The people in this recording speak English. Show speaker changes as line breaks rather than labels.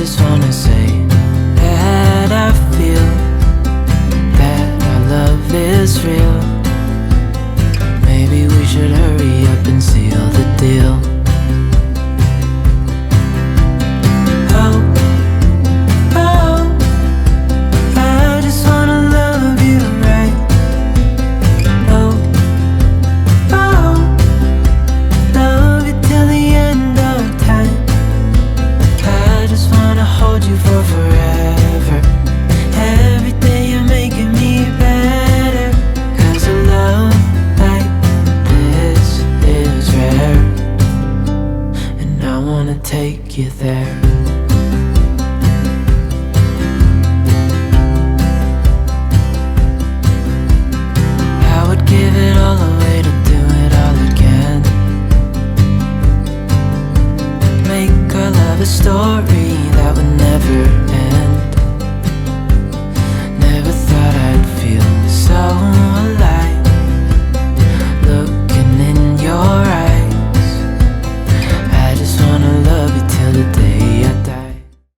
just wanna say that I feel that our love is real. Maybe we should hurry up and seal the deal. Oh, oh, I just wanna love you right. Oh, oh, love you till the end of time. I just wanna hold you for forever. Every day you're making me better. 'Cause a love like this is rare, and I wanna take you there. I would give it all away to do it all again. Make our love a story that would never